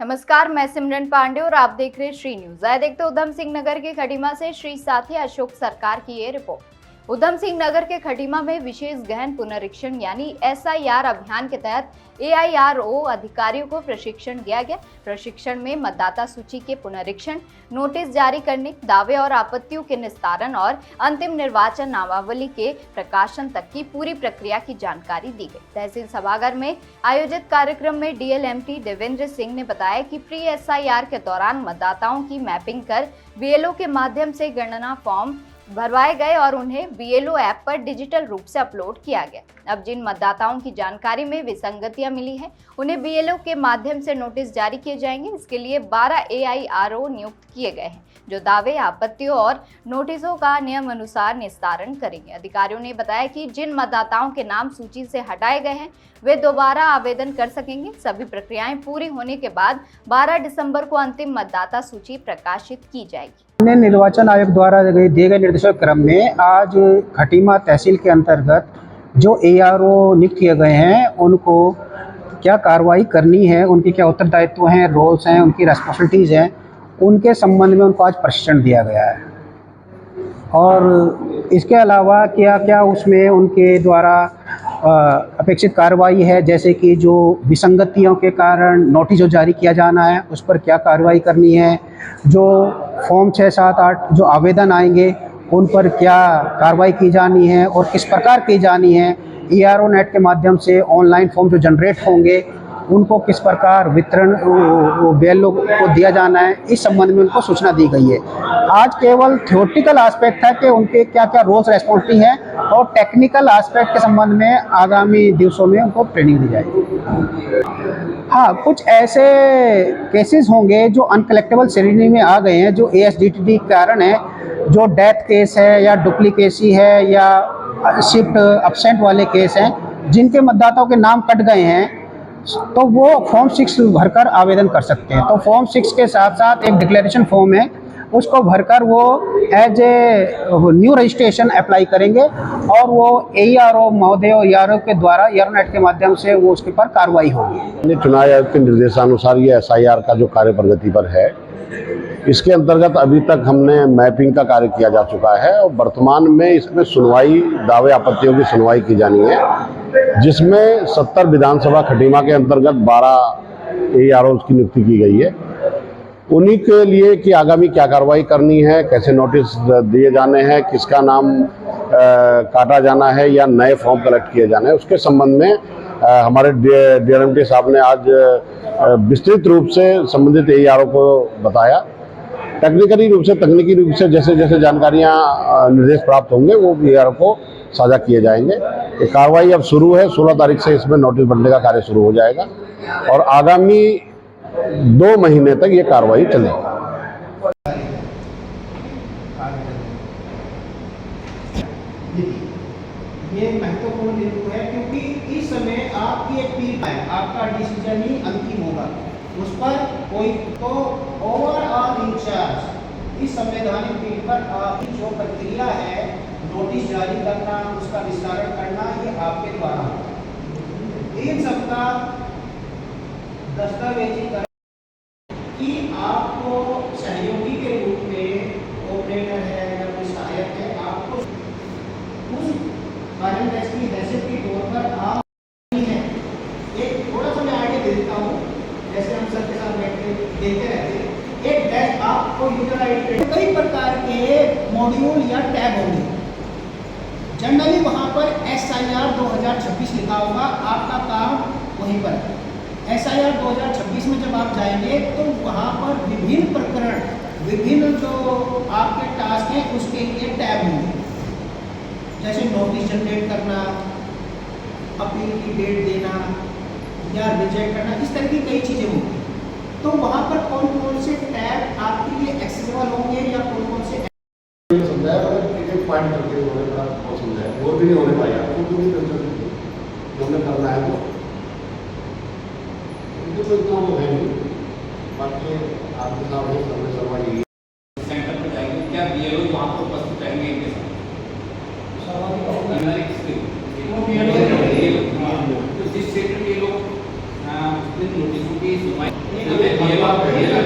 नमस्कार, मैं सिमरन पांडे और आप देख रहे हैं श्री न्यूज। आए देखते उधम सिंह नगर के खटीमा से श्री साथी अशोक सरकार की ये रिपोर्ट। उधम सिंह नगर के खटीमा में विशेष गहन पुनरीक्षण यानी SIR अभियान के तहत AIRO अधिकारियों को प्रशिक्षण दिया गया। प्रशिक्षण में मतदाता सूची के पुनरीक्षण, नोटिस जारी करने, दावे और आपत्तियों के निस्तारण और अंतिम निर्वाचन नामावली के प्रकाशन तक की पूरी प्रक्रिया की जानकारी दी गई। तहसील सभागार में आयोजित कार्यक्रम में DLMT देवेंद्र सिंह ने बताया कि प्री SIR के दौरान मतदाताओं की मैपिंग कर BLO के माध्यम से गणना फॉर्म भरवाए गए और उन्हें BLO ऐप पर डिजिटल रूप से अपलोड किया गया। अब जिन मतदाताओं की जानकारी में विसंगतियां मिली हैं, उन्हें BLO के माध्यम से नोटिस जारी किए जाएंगे। इसके लिए 12 AIRO नियुक्त किए गए हैं, जो दावे, आपत्तियों और नोटिसों का नियम अनुसार निस्तारण करेंगे। अधिकारियों ने बताया कि जिन मतदाताओं के नाम सूची से हटाए गए हैं, वे दोबारा आवेदन कर सकेंगे। सभी प्रक्रियाएं पूरी होने के बाद 12 दिसंबर को अंतिम मतदाता सूची प्रकाशित की जाएगी। निर्वाचन आयोग द्वारा दिए गए निर्देशों के क्रम में आज खटीमा तहसील के अंतर्गत जो ARO नियुक्त किए गए हैं, उनको क्या कार्रवाई करनी है, उनके क्या उत्तरदायित्व हैं, रोल्स हैं, उनकी रेस्पॉन्सिबिलिटीज़ हैं, उनके संबंध में उनको आज प्रशिक्षण दिया गया है। और इसके अलावा क्या क्या उसमें उनके द्वारा अपेक्षित कार्रवाई है, जैसे कि जो विसंगतियों के कारण नोटिस जो जारी किया जाना है, उस पर क्या कार्रवाई करनी है, जो फॉर्म 6, 7, 8 जो आवेदन आएंगे उन पर क्या कार्रवाई की जानी है और किस प्रकार की जानी है, ARO नेट के माध्यम से ऑनलाइन फॉर्म जो जनरेट होंगे उनको किस प्रकार वितरण BLO को दिया जाना है, इस संबंध में उनको सूचना दी गई है। आज केवल थ्योरेटिकल एस्पेक्ट है कि उनके क्या क्या रोल्स रेस्पॉन्सिबिलिटी हैं, और टेक्निकल एस्पेक्ट के संबंध में आगामी दिवसों में उनको ट्रेनिंग दी जाएगी। हाँ, कुछ ऐसे केसेस होंगे जो अनकलेक्टेबल श्रेणी में आ गए हैं, जो ASDTD के कारण है, जो डेथ केस है या डुप्लीकेसी है या शिफ्ट अपसेंट वाले केस हैं, जिनके मतदाताओं के नाम कट गए हैं, तो वो फॉर्म 6 भरकर आवेदन कर सकते हैं। तो फॉर्म 6 के साथ साथ एक डिक्लेरेशन फॉर्म है, उसको भरकर वो as a new registration apply करेंगे और वो ARO महोदय और ARO के द्वारा ARO नेट के माध्यम से वो उसके पर कार्रवाई होगी। चुनाव आयोग के निर्देशानुसार ये SIR का जो कार्य प्रगति पर है, इसके अंतर्गत अभी तक हमने मैपिंग का कार्य किया जा चुका है और वर्तमान में इसमें सुनवाई, दावे आपत्तियों की सुनवाई की जानी है, जिसमें 70 विधानसभा खटीमा के अंतर्गत 12 AROs की नियुक्ति की गई है। उन्हीं के लिए कि आगामी क्या कार्रवाई करनी है, कैसे नोटिस दिए जाने हैं, किसका नाम काटा जाना है या नए फॉर्म कलेक्ट किए जाने हैं, उसके संबंध में हमारे DLMT साहब ने आज विस्तृत रूप से संबंधित ARO को बताया। टेक्निकली रूप से, तकनीकी रूप से जैसे जैसे जानकारियाँ निर्देश प्राप्त होंगे वो ARO को साझा किए जाएंगे। ये कार्रवाई अब शुरू है, 16 तारीख से इसमें नोटिस बनने का कार्य शुरू हो जाएगा और आगामी 2 महीने तक ये कार्रवाई चलेगी। ये महत्वपूर्ण बिंदु है, क्योंकि इस समय आपकी एक पील है, आपका डिसीजन ही अंतिम होगा, उस पर कोई तो ओवरऑल इंचार्ज इस संवैधानिक पील पर आपकी जो प्रक्रिया है, नोटिस जारी करना, उसका विस्तारण करना, ये आपके द्वारा इन सबका दस्तावेजीकरण कि आपको सहयोगी के रूप में ऑपरेटर है या कोई सहायक है, आपको उस गारंटर की हैसियत के तौर पर आप है। एक थोड़ा सा मैं आगे दे देता हूँ, जैसे हम सबके साथ बैठते देते रहते हैं, एक डैश आपको यूटिलाइज कई प्रकार के मॉड्यूल या टैब होंगे। जनरली वहाँ पर SIR 2026 लिखा होगा, आपका काम वहीं पर। SIR 2026 में जब आप जाएंगे तो वहाँ पर विभिन्न प्रकरण, विभिन्न जो आपके टास्क हैं उसके लिए टैब होंगे, जैसे नोटिस जनरेट करना, अपील की डेट देना या रिजेक्ट करना, इस तरह की कई चीज़ें होंगी। तो वहाँ पर कौन कौन से टैब आपके लिए एक्सेसिबल होंगे या कौन कौन से पॉइंट करके उन्होंने बड़ा बहुत समझाया, वो भी नहीं होने पाया, तो हमने करना है तो इतना वो है नहीं। बाकी आपके सामने समय सरवाई सेंटर पर जाएंगे, क्या BLO वहाँ पर उपस्थित रहेंगे इनके साथ? तो जिस क्षेत्र के लोग नोटिसों की सुनवाई आप